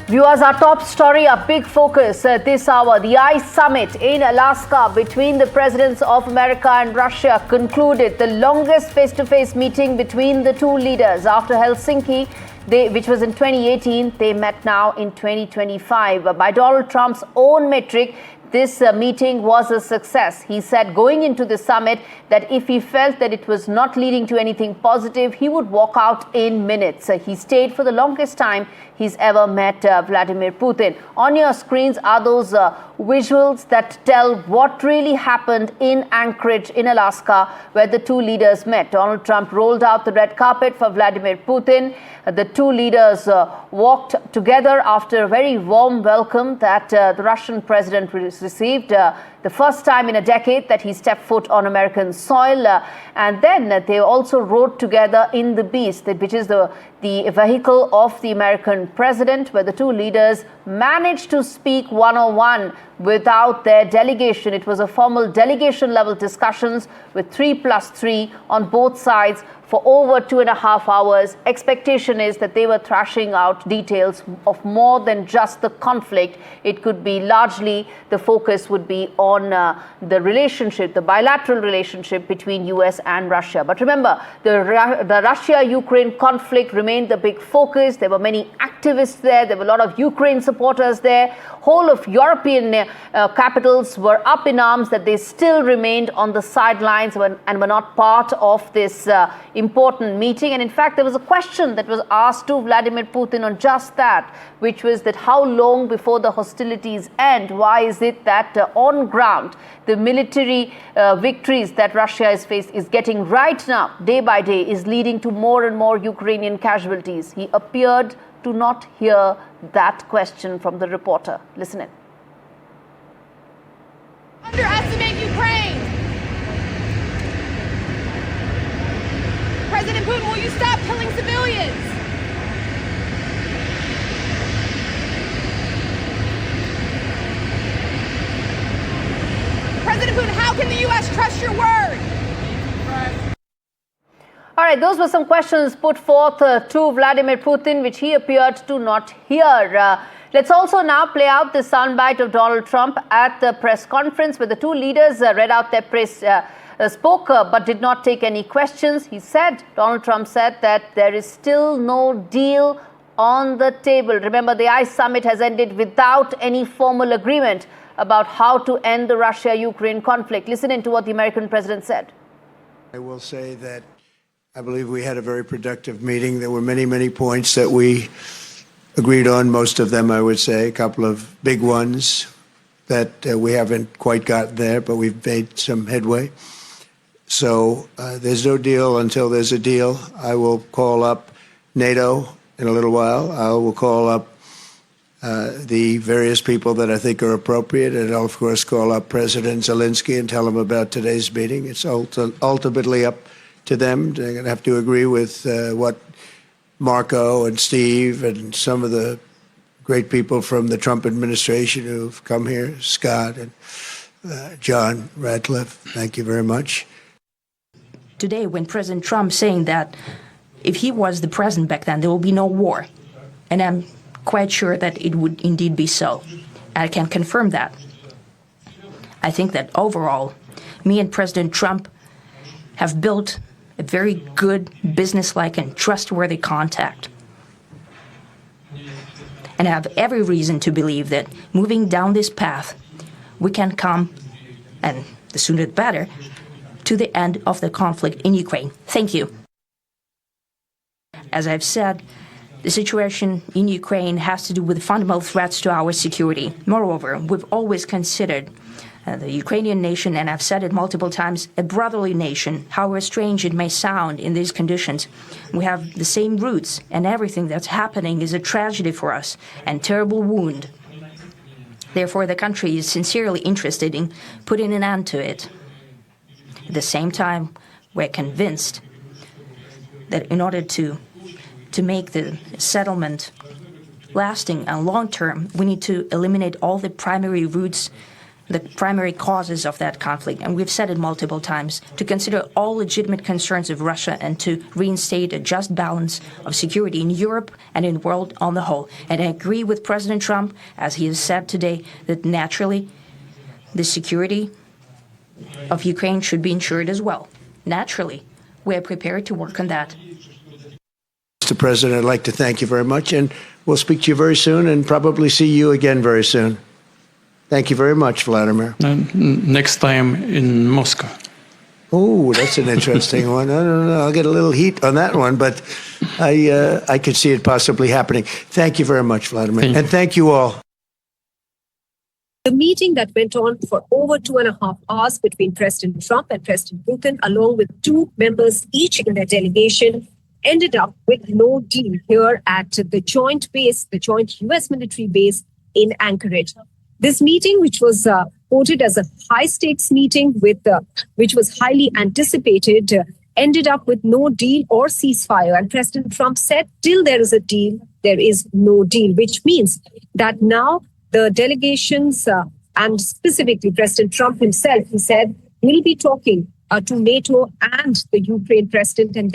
Viewers, our top story, a big focus this hour. The ICE summit in Alaska between the presidents of America and Russia concluded the longest face-to-face meeting between the two leaders. After Helsinki, which was in 2018, they met now in 2025. By Donald Trump's own metric, this meeting was a success. He said going into the summit that if he felt that it was not leading to anything positive, he would walk out in minutes. He stayed for the longest time he's ever met Vladimir Putin. On your screens are those visuals that tell what really happened in Anchorage in Alaska, where the two leaders met. Donald Trump rolled out the red carpet for Vladimir Putin. The two leaders walked together after a very warm welcome that the Russian president received. The first time in a decade that he stepped foot on American soil. And then they also rode together in the Beast, which is the vehicle of the American president, where the two leaders managed to speak one-on-one without their delegation. It was a formal delegation-level discussions with 3+3 on both sides for over 2.5 hours. Expectation is that they were thrashing out details of more than just the conflict. It could be largely, the focus would be on the relationship, the bilateral relationship between US and Russia. But remember, the Russia-Ukraine conflict remained the big focus. There were many activists there. There were a lot of Ukraine supporters there. Whole of European capitals were up in arms that they still remained on the sidelines and were not part of this important meeting. And in fact, there was a question that was asked to Vladimir Putin on just that, which was that how long before the hostilities end? Why is it that on ground, the military victories that Russia is getting right now, day by day, is leading to more and more Ukrainian casualties? He appeared to not hear that question from the reporter. Listen in. Underestimate Ukraine. President Putin, will you stop killing civilians? President Putin, how can the U.S. trust your word? All right, those were some questions put forth to Vladimir Putin, which he appeared to not hear. Let's also now play out the soundbite of Donald Trump at the press conference, where the two leaders read out their press spoke but did not take any questions. He said, Donald Trump said that there is still no deal on the table. Remember, the ICE summit has ended without any formal agreement about how to end the Russia-Ukraine conflict. Listen in to what the American president said. I will say that I believe we had a very productive meeting. There were many, many points that we agreed on, most of them, I would say, a couple of big ones that we haven't quite gotten there, but we've made some headway. So there's no deal until there's a deal. I will call up NATO in a little while. I will call up the various people that I think are appropriate, and I'll, of course, call up President Zelensky and tell him about today's meeting. It's ultimately up to them. They're going to have to agree with what Marco and Steve and some of the great people from the Trump administration who've come here, Scott and John Radcliffe. Thank you very much. Today, when President Trump saying that if he was the president back then, there will be no war. And I'm quite sure that it would indeed be so. I can confirm that. I think that overall, me and President Trump have built a very good, businesslike and trustworthy contact. And I have every reason to believe that moving down this path, we can come, and the sooner the better, to the end of the conflict in Ukraine. Thank you. As I've said, the situation in Ukraine has to do with fundamental threats to our security. Moreover, we've always considered the Ukrainian nation, and I've said it multiple times, a brotherly nation, however strange it may sound in these conditions. We have the same roots, and everything that's happening is a tragedy for us and terrible wound. Therefore, the country is sincerely interested in putting an end to it. At the same time, we're convinced that in order to make the settlement lasting and long-term, we need to eliminate all the primary roots the primary causes of that conflict, and we've said it multiple times, to consider all legitimate concerns of Russia and to reinstate a just balance of security in Europe and in the world on the whole. And I agree with President Trump, as he has said today, that naturally the security of Ukraine should be ensured as well. Naturally, we are prepared to work on that. Mr. President, I'd like to thank you very much, and we'll speak to you very soon and probably see you again very soon. Thank you very much, Vladimir. Next time in Moscow. Oh, that's an interesting one. I don't know. I'll get a little heat on that one, but I could see it possibly happening. Thank you very much, Vladimir. And thank you all. The meeting that went on for over 2.5 hours between President Trump and President Putin, along with two members each in their delegation, ended up with no deal here at the joint base, the joint U.S. military base in Anchorage. This meeting, which was quoted as a high-stakes meeting, which was highly anticipated, ended up with no deal or ceasefire. And President Trump said, till there is a deal, there is no deal, which means that now the delegations, and specifically President Trump himself, he said, will be talking to NATO and the Ukraine president. And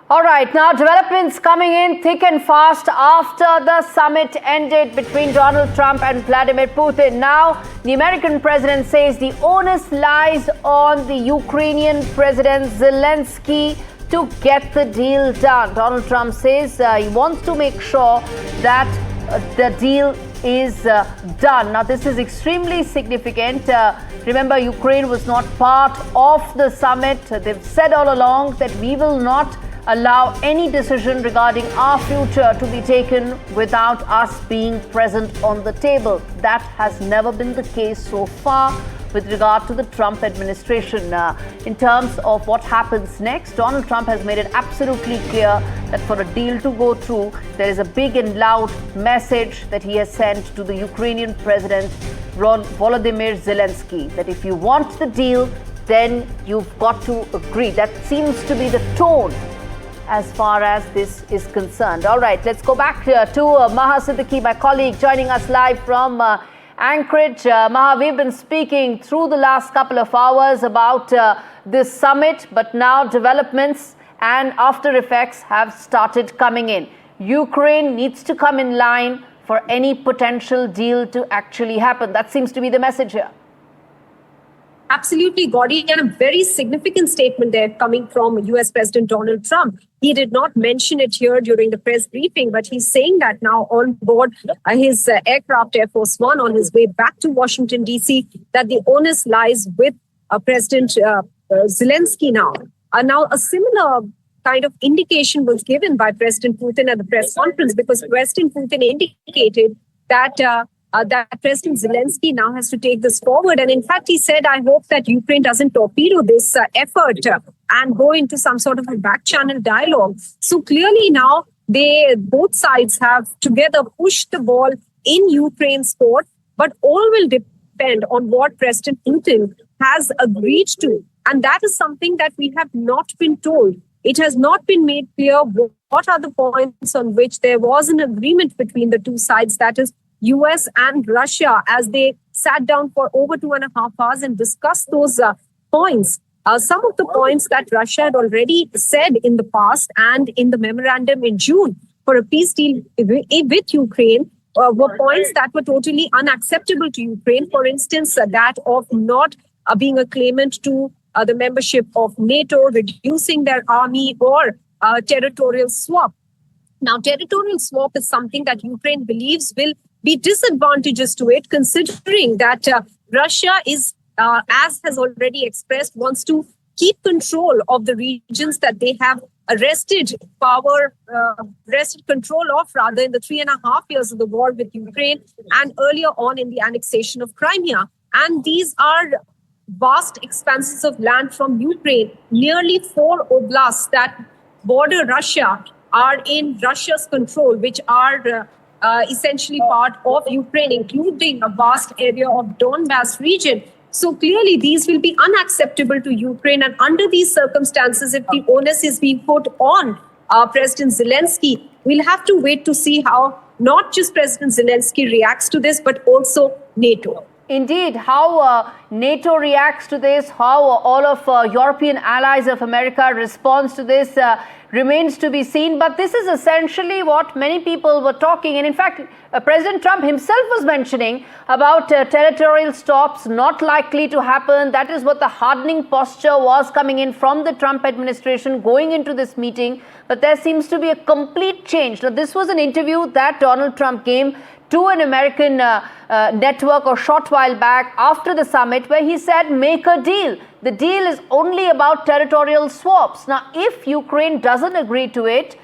All right, now developments coming in thick and fast after the summit ended between Donald Trump and Vladimir Putin. Now, the American president says the onus lies on the Ukrainian President Zelensky to get the deal done. Donald Trump says he wants to make sure that the deal is done. Now, this is extremely significant. Remember, Ukraine was not part of the summit. They've said all along that we will not allow any decision regarding our future to be taken without us being present on the table. That has never been the case so far with regard to the Trump administration. In terms of what happens next, Donald Trump has made it absolutely clear that for a deal to go through, there is a big and loud message that he has sent to the Ukrainian President Volodymyr Zelensky, that if you want the deal, then you've got to agree. That seems to be the tone as far as this is concerned. All right, let's go back to Maha Siddiqui, my colleague, joining us live from Anchorage. Maha, we've been speaking through the last couple of hours about this summit, but now developments and after effects have started coming in. Ukraine needs to come in line for any potential deal to actually happen. That seems to be the message here. Absolutely, Gauri, and a very significant statement there coming from US President Donald Trump. He did not mention it here during the press briefing, but he's saying that now on board his aircraft Air Force One on his way back to Washington, D.C., that the onus lies with President Zelensky now. Now, a similar kind of indication was given by President Putin at the press conference, because President Putin indicated that that President Zelensky now has to take this forward. And in fact, he said, I hope that Ukraine doesn't torpedo this effort and go into some sort of a back channel dialogue. So clearly now, both sides have together pushed the ball in Ukraine's court, but all will depend on what President Putin has agreed to. And that is something that we have not been told. It has not been made clear what are the points on which there was an agreement between the two sides, that is, US and Russia, as they sat down for over 2.5 hours and discussed those points. Some of the points that Russia had already said in the past and in the memorandum in June for a peace deal with Ukraine were points that were totally unacceptable to Ukraine. For instance, that of not being a claimant to the membership of NATO, reducing their army, or territorial swap. Now, territorial swap is something that Ukraine believes will be disadvantageous to it, considering that Russia is, as has already expressed, wants to keep control of the regions that they have wrested control of, rather, in the 3.5 years of the war with Ukraine and earlier on in the annexation of Crimea. And these are vast expanses of land from Ukraine. Nearly 4 oblasts that border Russia are in Russia's control, which are essentially part of Ukraine, including a vast area of Donbas region. So clearly, these will be unacceptable to Ukraine. And under these circumstances, if the onus is being put on President Zelensky, we'll have to wait to see how not just President Zelensky reacts to this, but also NATO. Indeed, how NATO reacts to this, how all of European allies of America responds to this remains to be seen. But this is essentially what many people were talking. And in fact, President Trump himself was mentioning about territorial stops not likely to happen. That is what the hardening posture was coming in from the Trump administration going into this meeting. But there seems to be a complete change. Now, this was an interview that Donald Trump gave to an American network a short while back after the summit, where he said, make a deal. The deal is only about territorial swaps. Now, if Ukraine doesn't agree to it,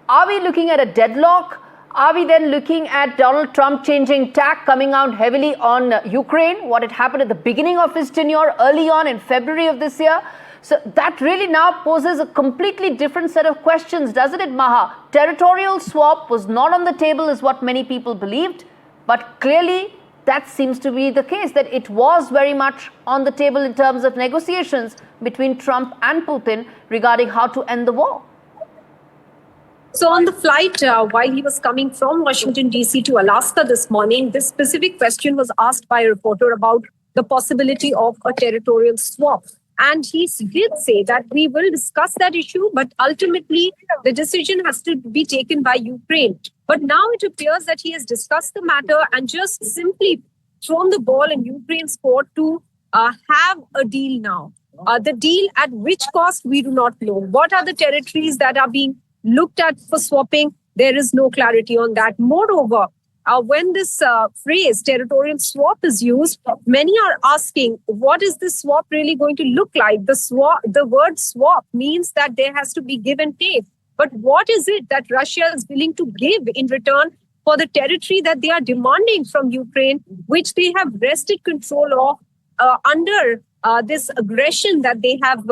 are we looking at a deadlock? Are we then looking at Donald Trump changing tack, coming out heavily on Ukraine, what had happened at the beginning of his tenure, early on in February of this year? So that really now poses a completely different set of questions, doesn't it, Maha? Territorial swap was not on the table is what many people believed, but clearly that seems to be the case, that it was very much on the table in terms of negotiations between Trump and Putin regarding how to end the war. So on the flight, while he was coming from Washington, D.C. to Alaska this morning, this specific question was asked by a reporter about the possibility of a territorial swap. And he did say that we will discuss that issue, but ultimately the decision has to be taken by Ukraine. But now it appears that he has discussed the matter and just simply thrown the ball in Ukraine's court to have a deal now. The deal at which cost, we do not know. What are the territories that are being looked at for swapping? There is no clarity on that. Moreover, when this phrase territorial swap is used, many are asking, what is this swap really going to look like? The word swap means that there has to be give and take. But what is it that Russia is willing to give in return for the territory that they are demanding from Ukraine, which they have wrested control of under this aggression that they have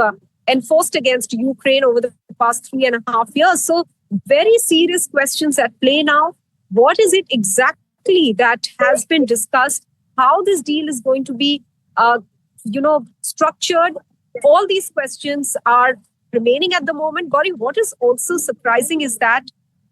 enforced against Ukraine over the past 3.5 years? So very serious questions at play now. What is it exactly that has been discussed? How this deal is going to be, structured? All these questions are remaining at the moment. Gauri, what is also surprising is that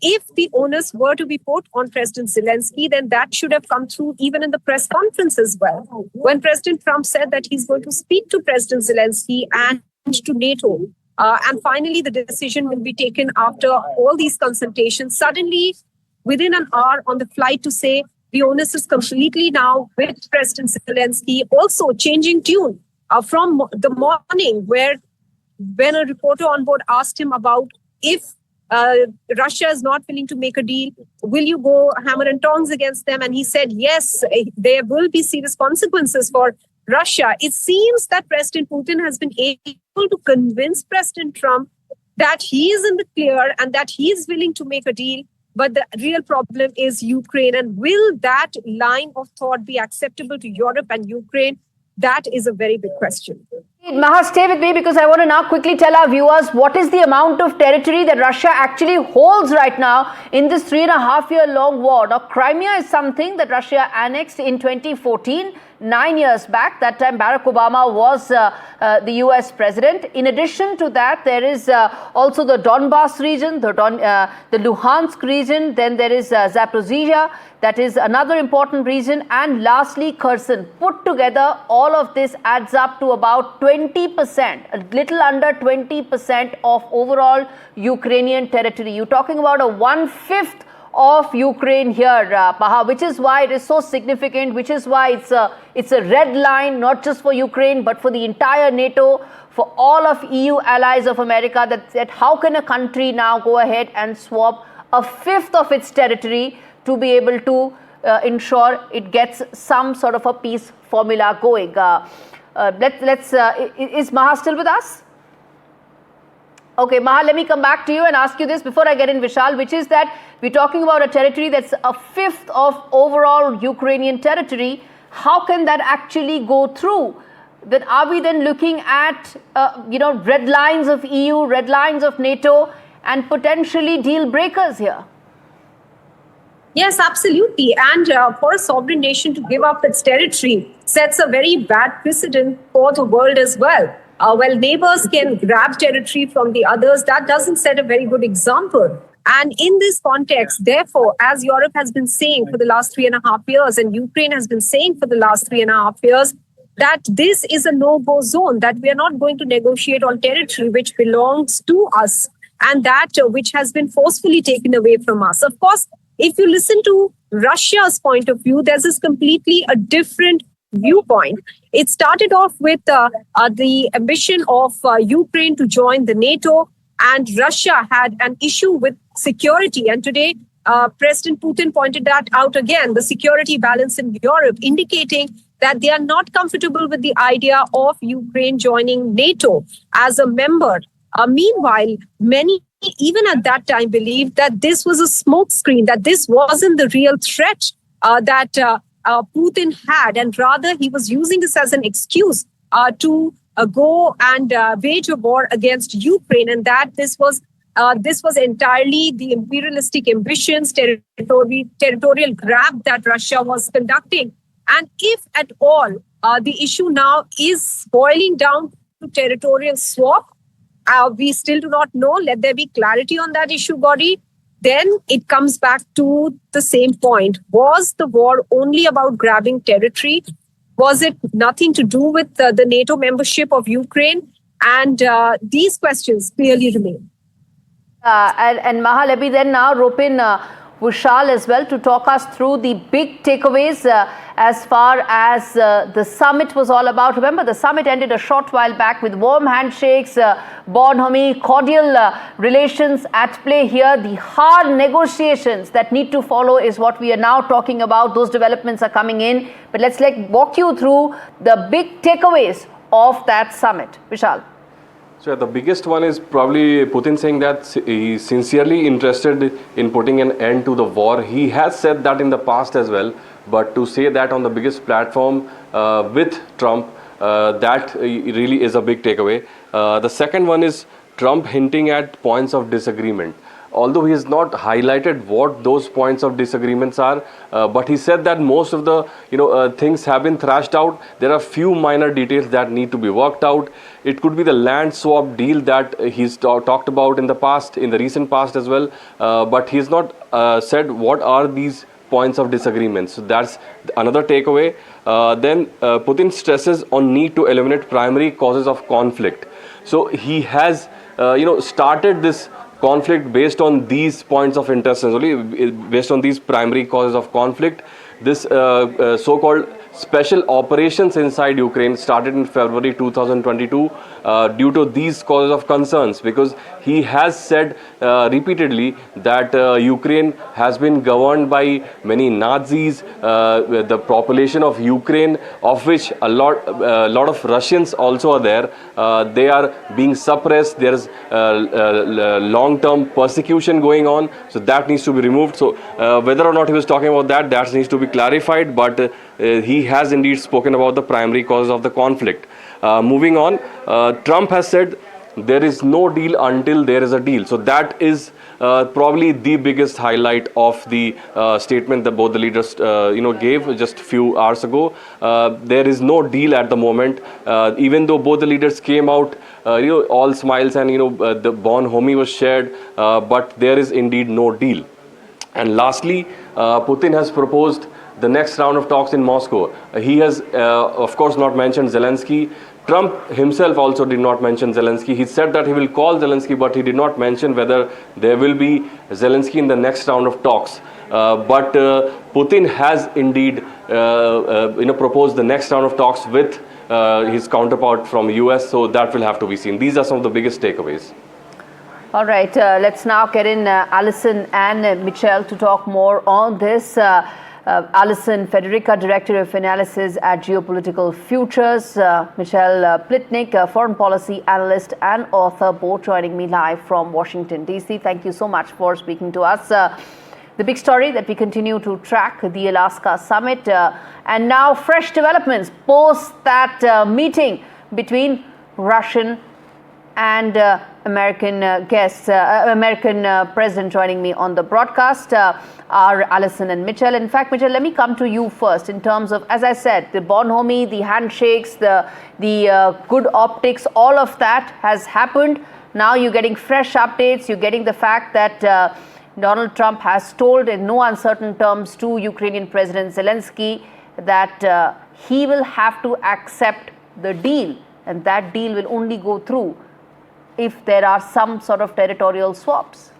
if the onus were to be put on President Zelensky, then that should have come through even in the press conference as well. When President Trump said that he's going to speak to President Zelensky and to NATO, and finally the decision will be taken after all these consultations, suddenly within an hour on the flight to say the onus is completely now with President Zelensky, also changing tune from the morning when a reporter on board asked him about if Russia is not willing to make a deal, will you go hammer and tongs against them? And he said, yes, there will be serious consequences for Russia. It seems that President Putin has been able to convince President Trump that he is in the clear and that he is willing to make a deal. But the real problem is Ukraine. And will that line of thought be acceptable to Europe and Ukraine? That is a very big question. Maha, stay with me because I want to now quickly tell our viewers what is the amount of territory that Russia actually holds right now in this 3.5-year-long war. Now, Crimea is something that Russia annexed in 2014, 9 years back. That time, Barack Obama was the US president. In addition to that, there is also the Donbass region, the Luhansk region. Then there is Zaporizhia. That is another important region. And lastly, Kherson. Put together, all of this adds up to about 20%, a little under 20% of overall Ukrainian territory. You're talking about a 1/5 of Ukraine here, Maha, which is why it is so significant, which is why it's a red line, not just for Ukraine, but for the entire NATO, for all of EU allies of America, that how can a country now go ahead and swap 1/5 of its territory to be able to ensure it gets some sort of a peace formula going. Is Maha still with us? Okay, Maha, let me come back to you and ask you this before I get in Vishal, which is that we're talking about a territory that's 1/5 of overall Ukrainian territory. How can that actually go through? Then are we then looking at, red lines of EU, red lines of NATO, and potentially deal breakers here? Yes, absolutely. And for a sovereign nation to give up its territory sets a very bad precedent for the world as well. While neighbors can grab territory from the others, that doesn't set a very good example. And in this context, therefore, as Europe has been saying for the last 3.5 years, and Ukraine has been saying for the last 3.5 years, that this is a no-go zone, that we are not going to negotiate on territory which belongs to us and that which has been forcefully taken away from us. Of course, if you listen to Russia's point of view, there's this completely a different viewpoint. It started off with the ambition of Ukraine to join the NATO, and Russia had an issue with security. And today, President Putin pointed that out again, the security balance in Europe, indicating that they are not comfortable with the idea of Ukraine joining NATO as a member. Meanwhile, many, even at that time, believed that this was a smokescreen, that this wasn't the real threat that Putin had, and rather he was using this as an excuse to go and wage a war against Ukraine, and that this was entirely the imperialistic ambitions, territorial grab that Russia was conducting. And if at all the issue now is boiling down to territorial swap, we still do not know. Let there be clarity on that issue, Gauri. Then it comes back to the same point. Was the war only about grabbing territory? Was it nothing to do with the NATO membership of Ukraine? And these questions clearly remain. And Maha, let me then now rope in Vishal as well to talk us through the big takeaways as far as the summit was all about. Remember, the summit ended a short while back with warm handshakes, bonhomie, cordial relations at play here. The hard negotiations that need to follow is what we are now talking about. Those developments are coming in. But let's walk you through the big takeaways of that summit. Vishal. So the biggest one is probably Putin saying that he's sincerely interested in putting an end to the war. He has said that in the past as well, but to say that on the biggest platform with Trump, that really is a big takeaway. The second one is Trump hinting at points of disagreement. Although he has not highlighted what those points of disagreements are, but he said that most of the things have been thrashed out. There are few minor details that need to be worked out. It could be the land swap deal that he's talked about in the past, in the recent past as well, but he's not said what are these points of disagreement. So that's another takeaway. Then Putin stresses on need to eliminate primary causes of conflict. So he has started this conflict based on these points of interest, only based on these primary causes of conflict. This so-called special operations inside Ukraine started in February 2022 due to these causes of concerns, because he has said repeatedly that Ukraine has been governed by many Nazis. The population of Ukraine, of which a lot of Russians also are there, they are being suppressed. There is long-term persecution going on, so that needs to be removed. So whether or not he was talking about that needs to be clarified, but he has indeed spoken about the primary causes of the conflict. Moving on, Trump has said there is no deal until there is a deal. So that is probably the biggest highlight of the statement that both the leaders gave just a few hours ago. There is no deal at the moment, even though both the leaders came out all smiles and the bonhomie was shared, but there is indeed no deal. And lastly, Putin has proposed the next round of talks in Moscow. He has, of course, not mentioned Zelensky. Trump himself also did not mention Zelensky. He said that he will call Zelensky, but he did not mention whether there will be Zelensky in the next round of talks. But Putin has indeed, proposed the next round of talks with his counterpart from US. So that will have to be seen. These are some of the biggest takeaways. All right, let's now get in Alison and Michelle to talk more on this. Alison Federica, Director of Analysis at Geopolitical Futures. Michelle Plitnick, Foreign Policy Analyst and author, both joining me live from Washington, D.C. Thank you so much for speaking to us. The big story that we continue to track, the Alaska Summit, and now fresh developments post that meeting between Russian and American American president joining me on the broadcast are Alison and Mitchell. In fact, Mitchell, let me come to you first in terms of, as I said, the bonhomie, the handshakes, the good optics, all of that has happened. Now you're getting fresh updates. You're getting the fact that Donald Trump has told in no uncertain terms to Ukrainian President Zelensky that he will have to accept the deal, and that deal will only go through if there are some sort of territorial swaps.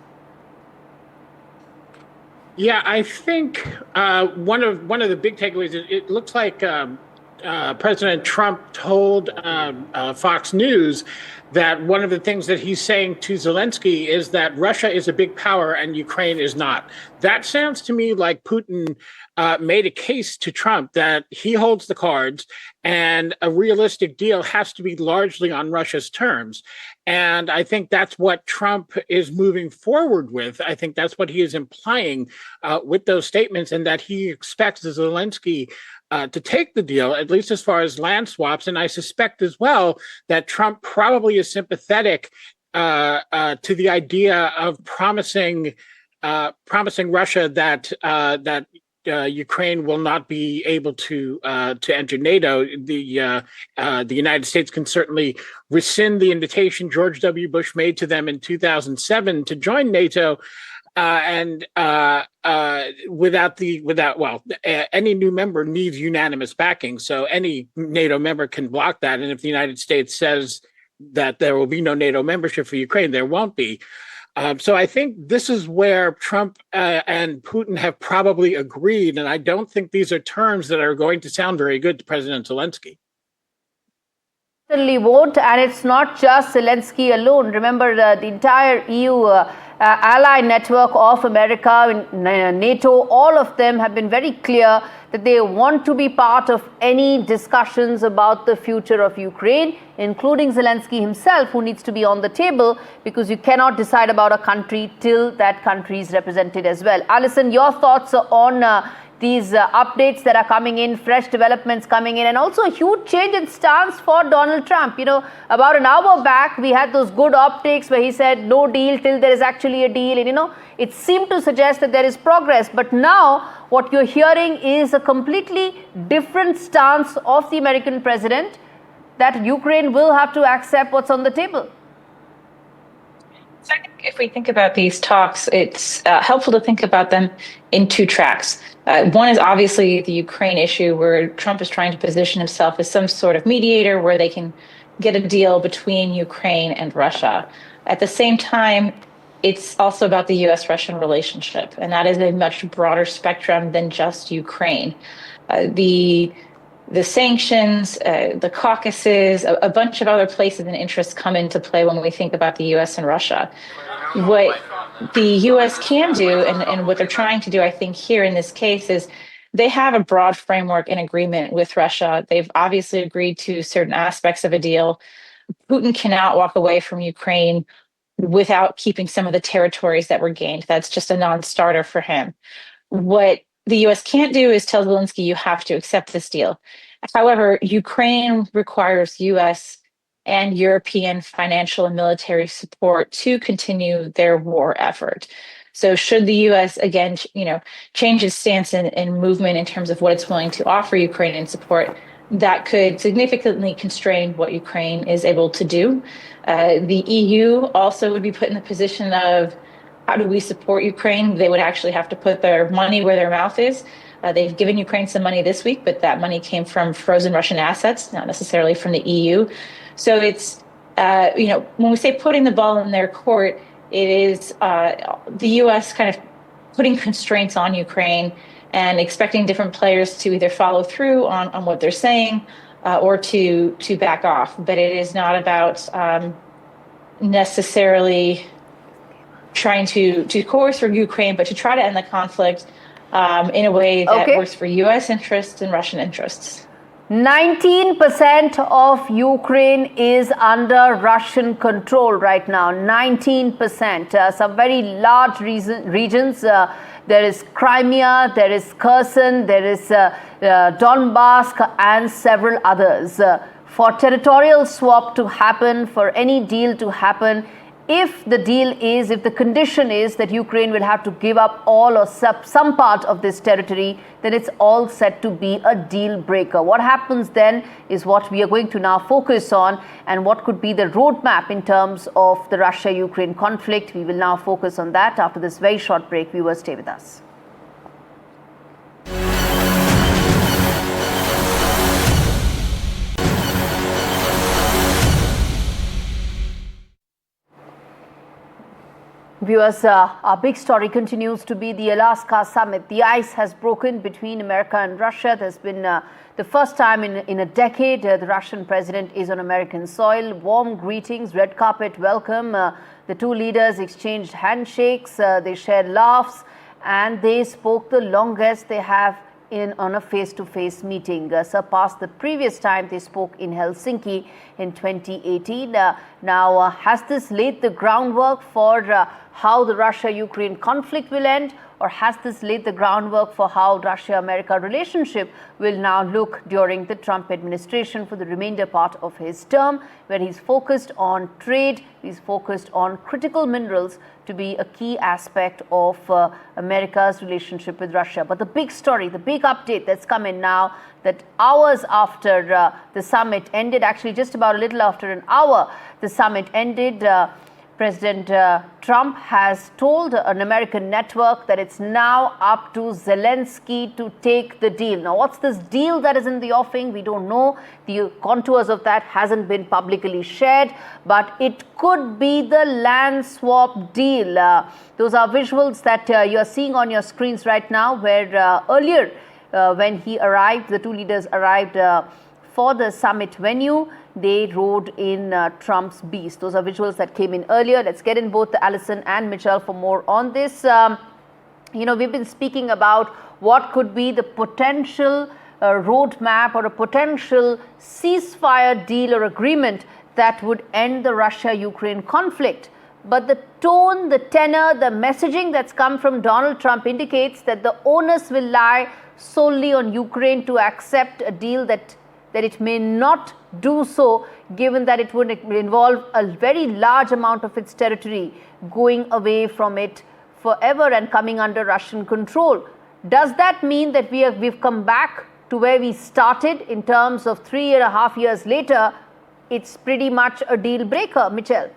Yeah, I think one of the big takeaways is it looks like President Trump told Fox News that one of the things that he's saying to Zelensky is that Russia is a big power and Ukraine is not. That sounds to me like Putin made a case to Trump that he holds the cards and a realistic deal has to be largely on Russia's terms. And I think that's what Trump is moving forward with. I think that's what he is implying with those statements, and that he expects Zelensky to take the deal, at least as far as land swaps. And I suspect as well that Trump probably is sympathetic to the idea of promising Russia that Ukraine will not be able to enter NATO. The United States can certainly rescind the invitation George W. Bush made to them in 2007 to join NATO. Any new member needs unanimous backing. So any NATO member can block that. And if the United States says that there will be no NATO membership for Ukraine, there won't be. So I think this is where Trump and Putin have probably agreed. And I don't think these are terms that are going to sound very good to President Zelensky. Certainly won't. And it's not just Zelensky alone. Remember, the entire EU ally network of America, NATO, all of them have been very clear that they want to be part of any discussions about the future of Ukraine, including Zelensky himself, who needs to be on the table, because you cannot decide about a country till that country is represented as well. Alison, your thoughts on these updates that are coming in, fresh developments coming in, and also a huge change in stance for Donald Trump. You know, about an hour back, we had those good optics where he said no deal till there is actually a deal. And, you know, it seemed to suggest that there is progress. But now what you're hearing is a completely different stance of the American president, that Ukraine will have to accept what's on the table. So I think if we think about these talks, it's helpful to think about them in two tracks. One is obviously the Ukraine issue, where Trump is trying to position himself as some sort of mediator where they can get a deal between Ukraine and Russia. At the same time, it's also about the U.S.-Russian relationship, and that is a much broader spectrum than just Ukraine. The sanctions, the Caucasus, a bunch of other places and interests come into play when we think about the U.S. and Russia. What the U.S. can do, and what they're trying to do, I think, here in this case, is they have a broad framework and agreement with Russia. They've obviously agreed to certain aspects of a deal. Putin cannot walk away from Ukraine without keeping some of the territories that were gained. That's just a non-starter for him. What the U.S. can't do is tell Zelensky, you have to accept this deal. However, Ukraine requires U.S. and European financial and military support to continue their war effort. So should the U.S. again, change its stance and movement in terms of what it's willing to offer Ukrainian support, that could significantly constrain what Ukraine is able to do. The EU also would be put in the position of, how do we support Ukraine? They would actually have to put their money where their mouth is. They've given Ukraine some money this week, but that money came from frozen Russian assets, not necessarily from the EU. So it's, when we say putting the ball in their court, it is the U.S. kind of putting constraints on Ukraine and expecting different players to either follow through on what they're saying or to back off. But it is not about necessarily trying to coerce Ukraine, but to try to end the conflict in a way that works for U.S. interests and Russian interests. 19% of Ukraine is under Russian control right now. 19%. Some very large regions. There is Crimea, there is Kherson, there is Donbass, and several others. for territorial swap to happen, for any deal to happen, if the condition is that Ukraine will have to give up all or some part of this territory, then it's all set to be a deal breaker. What happens then is what we are going to now focus on, and what could be the roadmap in terms of the Russia-Ukraine conflict. We will now focus on that after this very short break. Viewers, stay with us. Viewers, our big story continues to be the Alaska summit. The ice has broken between America and Russia. There's been the first time in a decade the Russian president is on American soil. Warm greetings, red carpet welcome. The two leaders exchanged handshakes, they shared laughs, and they spoke the longest they have on a face-to-face meeting, surpassed the previous time they spoke in Helsinki in 2018. Now, has this laid the groundwork for how the Russia-Ukraine conflict will end, or has this laid the groundwork for how Russia-America relationship will now look during the Trump administration for the remainder part of his term, where he's focused on trade, he's focused on critical minerals to be a key aspect of America's relationship with Russia. But the big story, the big update that's come in now, that hours after the summit ended, actually just about a little after an hour the summit ended, President Trump has told an American network that it's now up to Zelensky to take the deal. Now, what's this deal that is in the offing? We don't know. The contours of that hasn't been publicly shared, but it could be the land swap deal. Those are visuals that you're seeing on your screens right now, where earlier when he arrived, the two leaders arrived for the summit venue, they rode in Trump's beast. Those are visuals that came in earlier. Let's get in both Alison and Michelle for more on this. We've been speaking about what could be the potential roadmap or a potential ceasefire deal or agreement that would end the Russia-Ukraine conflict. But the tone, the tenor, the messaging that's come from Donald Trump indicates that the onus will lie solely on Ukraine to accept a deal that it may not do so, given that it would involve a very large amount of its territory going away from it forever and coming under Russian control. Does that mean that we've come back to where we started in terms of 3.5 years later? It's pretty much a deal breaker, Michelle.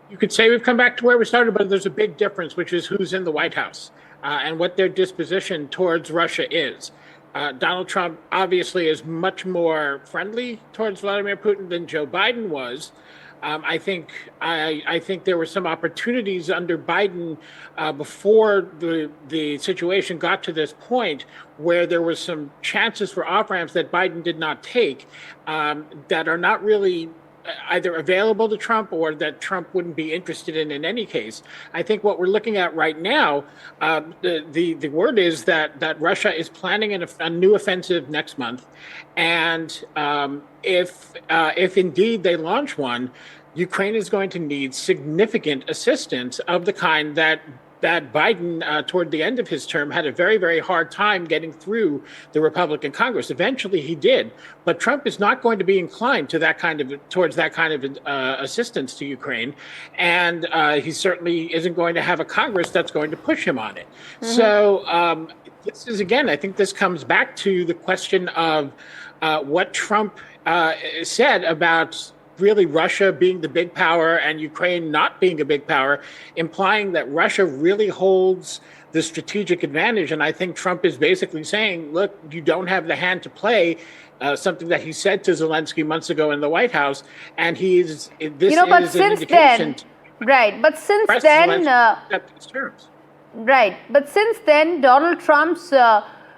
You could say we've come back to where we started, but there's a big difference, which is who's in the White House and what their disposition towards Russia is. Donald Trump obviously is much more friendly towards Vladimir Putin than Joe Biden was. I think there were some opportunities under Biden before the situation got to this point, where there were some chances for off-ramps that Biden did not take, that are not really either available to Trump or that Trump wouldn't be interested in any case. I think what we're looking at right now, the word is that Russia is planning a new offensive next month, and if indeed they launch one, Ukraine is going to need significant assistance of the kind that Biden, toward the end of his term, had a very, very hard time getting through the Republican Congress. Eventually he did, but Trump is not going to be inclined to towards that kind of assistance to Ukraine. And he certainly isn't going to have a Congress that's going to push him on it. Mm-hmm. So this is, again, I think this comes back to the question of what Trump said about really Russia being the big power and Ukraine not being a big power, implying that Russia really holds the strategic advantage. And I think Trump is basically saying, look, you don't have the hand to play, something that he said to Zelensky months ago in the White House. And but since then, Donald Trump's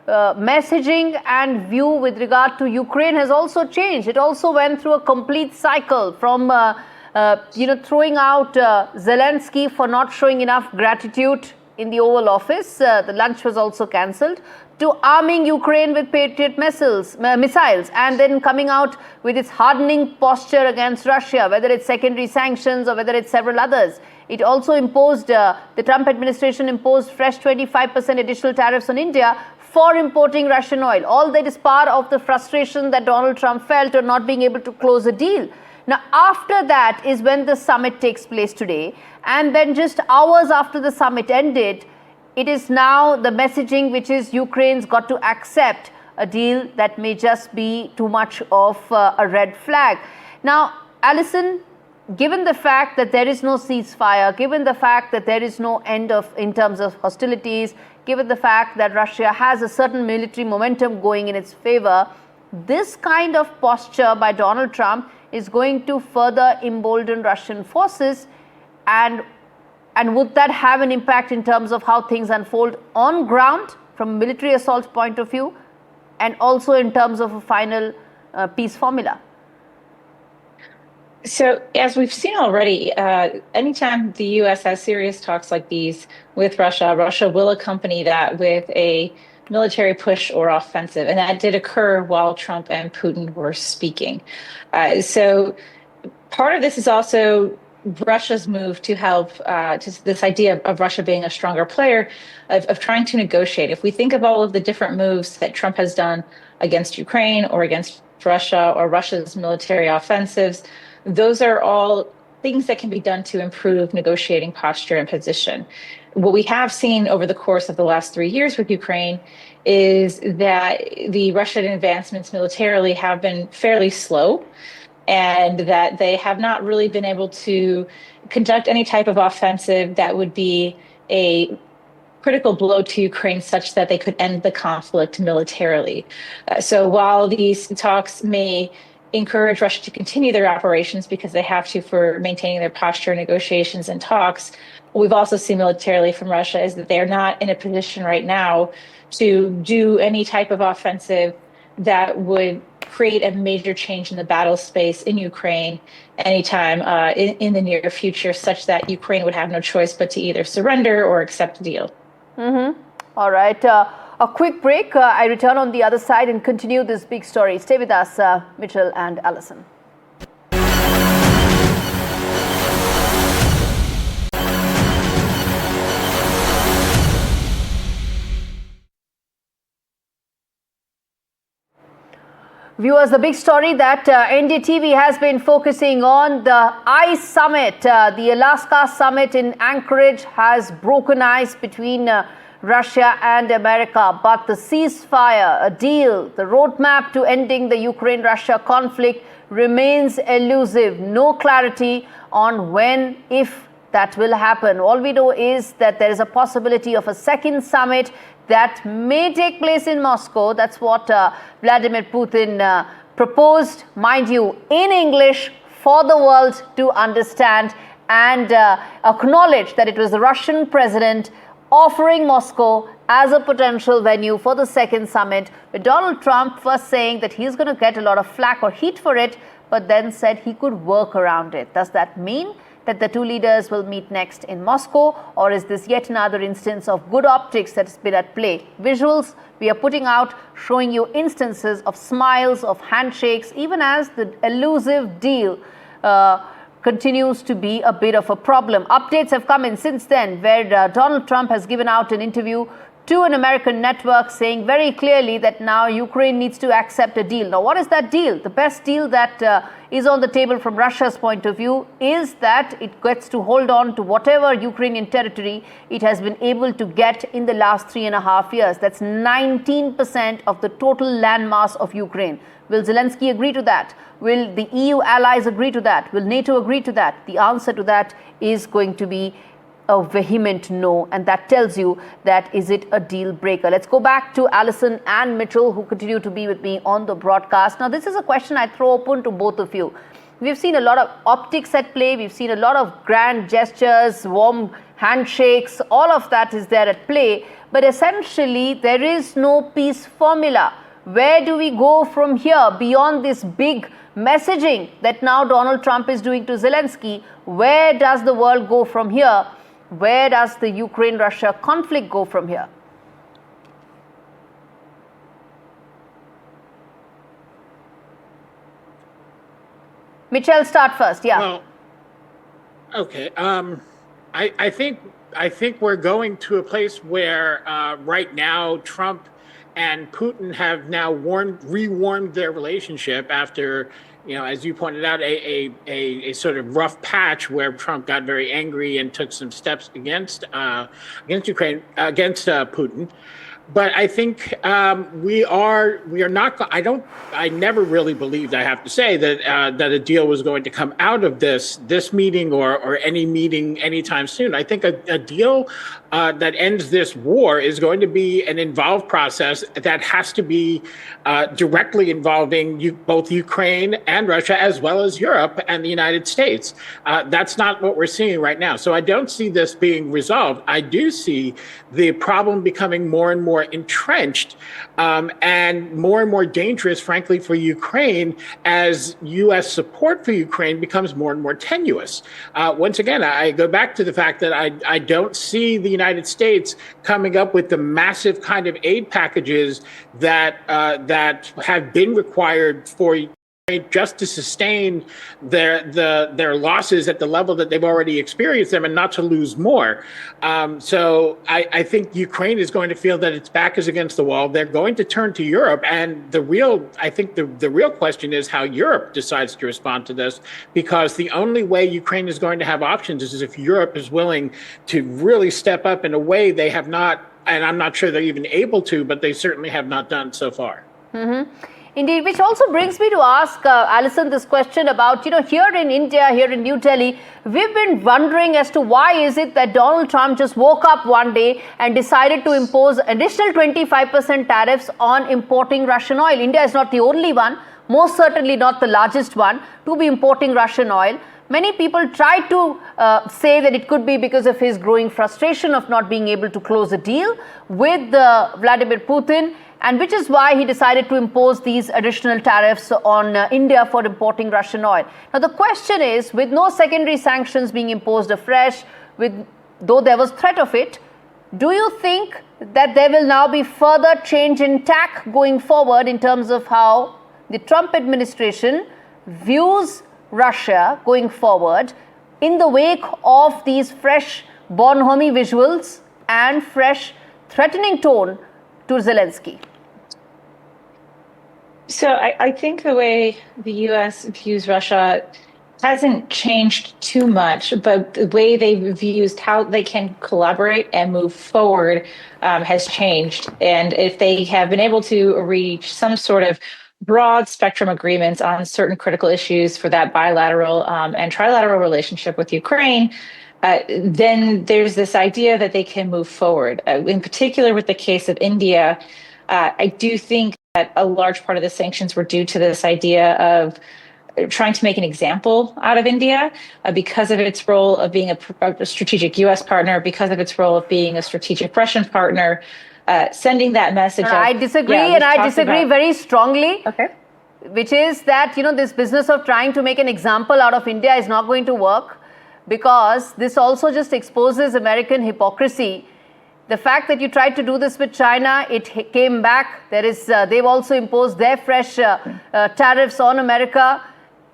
messaging and view with regard to Ukraine has also changed. It also went through a complete cycle from, throwing out Zelensky for not showing enough gratitude in the Oval Office. The lunch was also cancelled, to arming Ukraine with Patriot missiles, and then coming out with its hardening posture against Russia, whether it's secondary sanctions or whether it's several others. It also imposed, the Trump administration imposed fresh 25% additional tariffs on India for importing Russian oil. All that is part of the frustration that Donald Trump felt on not being able to close a deal. Now, after that is when the summit takes place today. And then just hours after the summit ended, it is now the messaging which is Ukraine's got to accept a deal that may just be too much of a red flag. Now, Alison, given the fact that there is no ceasefire, given the fact that there is no end in terms of hostilities, given the fact that Russia has a certain military momentum going in its favor, this kind of posture by Donald Trump is going to further embolden Russian forces, and would that have an impact in terms of how things unfold on ground from a military assault point of view, and also in terms of a final peace formula? So, as we've seen already, anytime the U.S. has serious talks like these with Russia, Russia will accompany that with a military push or offensive. And that did occur while Trump and Putin were speaking. So part of this is also Russia's move to help to this idea of Russia being a stronger player, of trying to negotiate. If we think of all of the different moves that Trump has done against Ukraine or against Russia or Russia's military offensives, those are all things that can be done to improve negotiating posture and position. What we have seen over the course of the last 3 years with Ukraine is that the Russian advancements militarily have been fairly slow, and that they have not really been able to conduct any type of offensive that would be a critical blow to Ukraine such that they could end the conflict militarily. So while these talks may encourage Russia to continue their operations because they have to for maintaining their posture, negotiations, and talks, what we've also seen militarily from Russia is that they're not in a position right now to do any type of offensive that would create a major change in the battle space in Ukraine anytime in the near future, such that Ukraine would have no choice but to either surrender or accept a deal. All right. A quick break. I return on the other side and continue this big story. Stay with us, Mitchell and Alison. Viewers, the big story that NDTV has been focusing on, the ice summit, the Alaska summit in Anchorage has broken ice between Russia and America. But the ceasefire, a deal, the roadmap to ending the Ukraine-Russia conflict remains elusive. No clarity on when, if that will happen. All we know is that there is a possibility of a second summit that may take place in Moscow. That's what Vladimir Putin proposed, mind you, in English for the world to understand and acknowledge that it was the Russian president offering Moscow as a potential venue for the second summit, with Donald Trump first saying that he's going to get a lot of flack or heat for it, but then said he could work around it. Does that mean that the two leaders will meet next in Moscow, or is this yet another instance of good optics that's been at play? Visuals we are putting out showing you instances of smiles, of handshakes, even as the elusive deal continues to be a bit of a problem. Updates have come in since then, where Donald Trump has given out an interview to an American network saying very clearly that now Ukraine needs to accept a deal. Now, what is that deal? The best deal that is on the table from Russia's point of view is that it gets to hold on to whatever Ukrainian territory it has been able to get in the last 3.5 years. That's 19% of the total landmass of Ukraine. Will Zelensky agree to that? Will the EU allies agree to that? Will NATO agree to that? The answer to that is going to be a vehement no, and that tells you that is it a deal breaker. Let's go back to Alison and Mitchell, who continue to be with me on the broadcast. Now, this is a question I throw open to both of you. We've seen a lot of optics at play. We've seen a lot of grand gestures, warm handshakes. All of that is there at play. But essentially, there is no peace formula. Where do we go from here beyond this big messaging that now Donald Trump is doing to Zelensky? Where does the world go from here? Where does the Ukraine-Russia conflict go from here? Mitchell, start first. Yeah. Well, okay. I think we're going to a place where right now Trump and Putin have now rewarmed their relationship after, as you pointed out, a sort of rough patch where Trump got very angry and took some steps against Ukraine, against Putin. But I think we are not. I never really believed, I have to say, that a deal was going to come out of this meeting or any meeting anytime soon. I think a deal that ends this war is going to be an involved process that has to be directly involving both Ukraine and Russia, as well as Europe and the United States. That's not what we're seeing right now. So I don't see this being resolved. I do see the problem becoming more and more entrenched and more dangerous, frankly, for Ukraine as U.S. support for Ukraine becomes more and more tenuous. Once again, I go back to the fact that I don't see the United States coming up with the massive kind of aid packages that have been required for just to sustain their losses at the level that they've already experienced them and not to lose more. So I think Ukraine is going to feel that its back is against the wall. They're going to turn to Europe. And the real question is how Europe decides to respond to this, because the only way Ukraine is going to have options is if Europe is willing to really step up in a way they have not, and I'm not sure they're even able to, but they certainly have not done so far. Mm-hmm. Indeed, which also brings me to ask Alison this question about, here in India, here in New Delhi, we've been wondering as to why is it that Donald Trump just woke up one day and decided to impose additional 25% tariffs on importing Russian oil. India is not the only one, most certainly not the largest one, to be importing Russian oil. Many people try to say that it could be because of his growing frustration of not being able to close a deal with Vladimir Putin, and which is why he decided to impose these additional tariffs on India for importing Russian oil. Now, the question is, with no secondary sanctions being imposed afresh, though there was threat of it, do you think that there will now be further change in tack going forward in terms of how the Trump administration views Russia going forward in the wake of these fresh Bonhomme visuals and fresh threatening tone to Zelensky? So I think the way the U.S. views Russia hasn't changed too much, but the way they've used how they can collaborate and move forward has changed. And if they have been able to reach some sort of broad spectrum agreements on certain critical issues for that bilateral and trilateral relationship with Ukraine, then there's this idea that they can move forward. In particular, with the case of India, I do think that a large part of the sanctions were due to this idea of trying to make an example out of India because of its role of being a strategic U.S. partner, because of its role of being a strategic Russian partner, sending that message. I disagree, and I disagree very strongly. Okay. Which is that, this business of trying to make an example out of India is not going to work, because this also just exposes American hypocrisy. The fact that you tried to do this with China, it came back. They've also imposed their fresh tariffs on America.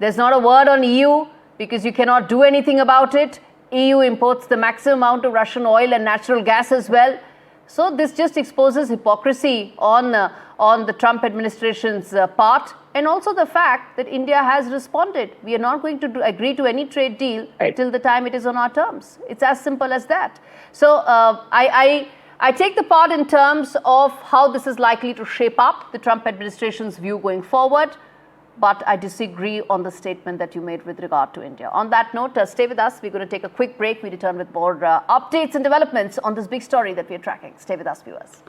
There's not a word on EU because you cannot do anything about it. EU imports the maximum amount of Russian oil and natural gas as well. So this just exposes hypocrisy on the Trump administration's part, and also the fact that India has responded. We are not going to agree to any trade deal till the time it is on our terms. It's as simple as that. So I take the part in terms of how this is likely to shape up the Trump administration's view going forward, but I disagree on the statement that you made with regard to India. On that note, stay with us. We're going to take a quick break. We return with more updates and developments on this big story that we're tracking. Stay with us, viewers.